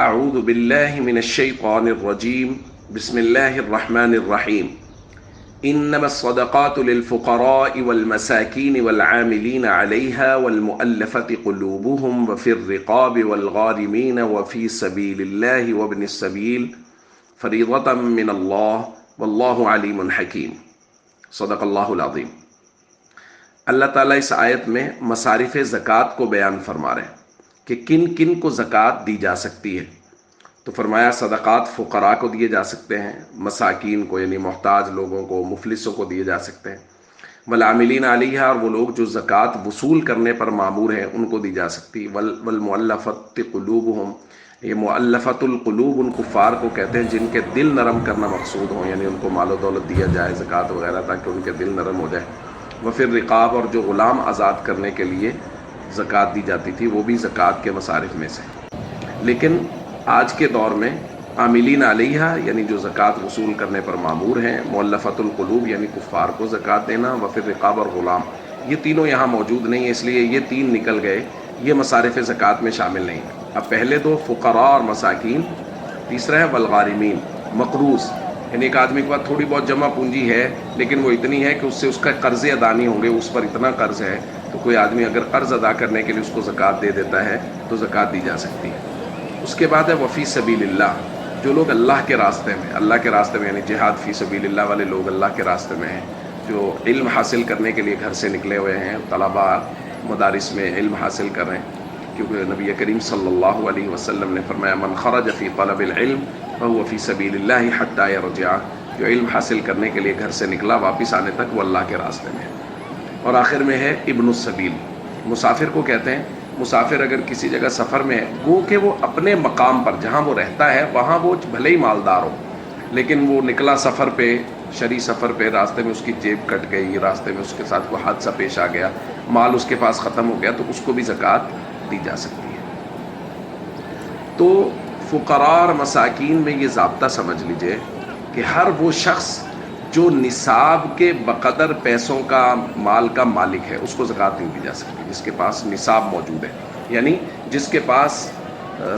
अऊज़ु बिल्लाहि मिनश्शैतानिर रजीम बिस्मिल्लाहिर रहमानिर रहीम इन्नमस्सदक़ातु लिलफ़ुक़राइ वल मसाकीन वल आमिलीन अलैहा वल मुअल्लफ़ति क़ुलूबुहुम व फ़िर रिक़ाबि वल गारिमीन व फ़ी सबीलिल्लाहि व इब्निस सबील फ़रीज़तम मिनल्लाह वल्लाहु अलीमुन हकीम। सदक़ल्लाहुल अज़ीम। अल्लाह ताला इस आयत में मसारिफ़ ज़कात को बयान फरमा रहे हैं कि किन किन को ज़कात दी जा सकती है। तो फरमाया सदक़ात फ़ुक़रा को दिए जा सकते हैं, मसाकीन को यानी मोहताज लोगों को, मुफलिसों को दिए जा सकते हैं। वल आमिलीन अलैहा, और वो लोग जो ज़कात वसूल करने पर मामूर हैं उनको दी जा सकती। वल मुअल्लफ़ति क़ुलूबुहुम, ये मुअल्लफ़तुल क़ुलूब उन कुफ़ार को कहते हैं जिनके दिल नरम करना मकसूद हो, यानी उनको मालो दौलत दिया जाए ज़कात वगैरह ताकि उनके दिल नरम हो जाए। व फिर रिक़ाब, और जो ग़ुलाम आज़ाद करने के लिए ज़कात दी जाती थी वो भी ज़कात के मसारिफ़ में से। लेकिन आज के दौर में आमिलीन अलैहा यानी जो ज़कात वसूल करने पर मामूर हैं, मुअल्लफ़तुल क़ुलूब यानी कुफ़ार को ज़कात देना, व फिर रिक़ाब और ग़ुलाम, ये तीनों यहाँ मौजूद नहीं है, इसलिए ये तीन निकल गए, ये मसारिफ़ ज़कात में शामिल नहीं। अब पहले दो फ़ुक़रा और मसाकीन, तीसरा है वलगारिमीन मक़रूज़, यानी एक आदमी के पास थोड़ी बहुत जमा पूंजी है लेकिन वो इतनी है कि उससे उसका कर्ज़े अदा नहीं होंगे, उस पर इतना कर्ज़ है, तो कोई आदमी अगर कर्ज़ अदा करने के लिए उसको ज़कात दे देता है तो ज़कात दी जा सकती है। उसके बाद है वफ़ी सबीलिल्लाह, जो लोग अल्लाह के रास्ते में यानी जिहाद फ़ी सबीलिल्लाह वाले लोग अल्लाह के रास्ते में हैं, जो इल्म हासिल करने के लिए घर से निकले हुए हैं, तलबा मदारिस में इल्म हासिल कर रहे हैं, क्योंकि नबी करीम सल्लल्लाहु अलैहि वसल्लम ने फरमाया मन खरज फ़ी तलबिल इल्म फहुव फ़ी सबीलिल्लाहि हत्ता यरजिअ, जो इल्म हासिल करने के लिए घर से निकला वापस आने तक वो अल्लाह के रास्ते में है। और आखिर में है इब्नुस सबील, मुसाफिर को कहते हैं। मुसाफिर अगर किसी जगह सफ़र में है, गो कि वो अपने मकाम पर जहाँ वो रहता है वहाँ वो भले ही मालदार हो, लेकिन वो निकला सफ़र पे, शरी सफ़र पे, रास्ते में उसकी जेब कट गई, रास्ते में उसके साथ कोई हादसा पेश आ गया, माल उसके पास ख़त्म हो गया, तो उसको भी ज़कात दी जा सकती है। तो फ़ुक़रा और मसाकीन में ये ज़ाब्ता समझ लीजिए कि हर वो शख्स जो निसाब के बक़दर पैसों का माल का मालिक है उसको ज़कात नहीं दी जा सकती। जिसके पास निसाब मौजूद है, यानी जिसके पास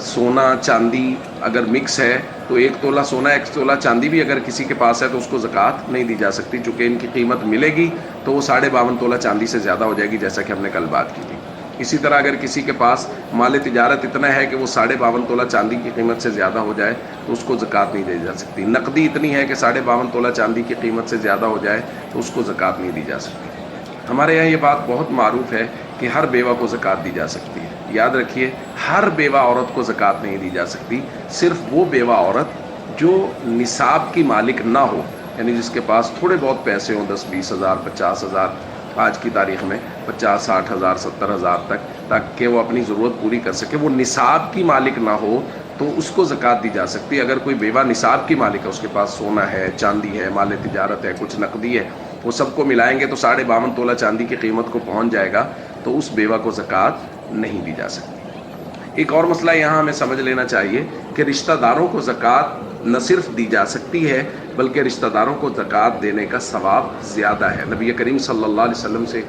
सोना चांदी अगर मिक्स है तो 1 तोला सोना 1 तोला चांदी भी अगर किसी के पास है तो उसको ज़कात नहीं दी जा सकती, चूँकि इनकी कीमत मिलेगी तो वो 52.5 तोला चांदी से ज़्यादा हो जाएगी, जैसा कि हमने कल बात की थी। इसी तरह अगर किसी के पास माल तिजारत इतना है कि वो 52.5 तोला चांदी की कीमत से ज़्यादा हो जाए तो उसको ज़कात नहीं दी जा सकती। नकदी इतनी है कि 52.5 तोला चांदी की कीमत से ज़्यादा हो जाए तो उसको ज़कात नहीं दी जा सकती। हमारे यहाँ ये बात बहुत मारूफ़ है कि हर बेवा को ज़कात दी जा सकती है। याद रखिए, हर बेवा औरत को ज़कात नहीं दी जा सकती, सिर्फ वो बेवा औरत जो निसाब की मालिक ना हो, यानी जिसके पास थोड़े बहुत पैसे हों, 10-20 हज़ार 50 हज़ार, आज की तारीख़ में 50-60 हज़ार 70 हज़ार तक, ताकि वो अपनी ज़रूरत पूरी कर सके, वो निसाब की मालिक ना हो तो उसको ज़कात दी जा सकती है। अगर कोई बेवा निसाब की मालिक है, उसके पास सोना है, चांदी है, माल तिजारत है, कुछ नकदी है, वो सबको मिलाएंगे तो 52.5 तोला चांदी की कीमत को पहुंच जाएगा, तो उस बेवा को ज़कात नहीं दी जा सकती। एक और मसला यहाँ हमें समझ लेना चाहिए कि रिश्तेदारों को ज़कात न सिर्फ दी जा सकती है बल्कि रिश्तेदारों को ज़कात देने का सवाब ज़्यादा है। नबी करीम सल्लल्लाहु अलैहि वसल्लम से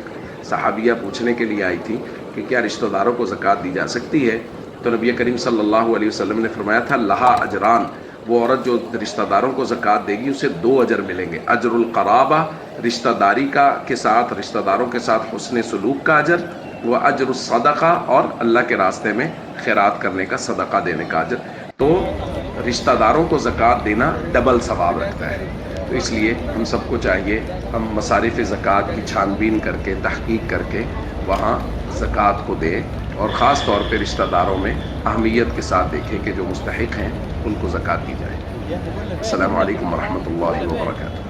सहाबिया पूछने के लिए आई थी कि क्या रिश्तेदारों को ज़कात दी जा सकती है, तो नबी करीम सल्लल्लाहु अलैहि वसल्लम ने फरमाया था लहा अजरान, वो औरत जो रिश्तेदारों को ज़कात देगी उसे 2 अजर मिलेंगे। अजरुल क़राबा, रिश्तेदारी का के साथ रिश्तेदारों के साथ हुस्न सलूक का अजर, व अजरुस सदक़ा, और अल्लाह के रास्ते में खैरात करने का, सदक़ा देने का अजर। तो रिश्तेदारों को ज़कात देना डबल सवाब रखता है। तो इसलिए हम सबको चाहिए हम मसारिफ़ ज़कात की छानबीन करके, तहक़ीक़ करके वहाँ ज़कात को दें, और ख़ास तौर पे रिश्तेदारों में अहमियत के साथ देखें कि जो मुस्तहिक़ हैं उनको ज़कात दी जाए। अस्सलामु अलैकुम व रहमतुल्लाहि व बरकातुहू।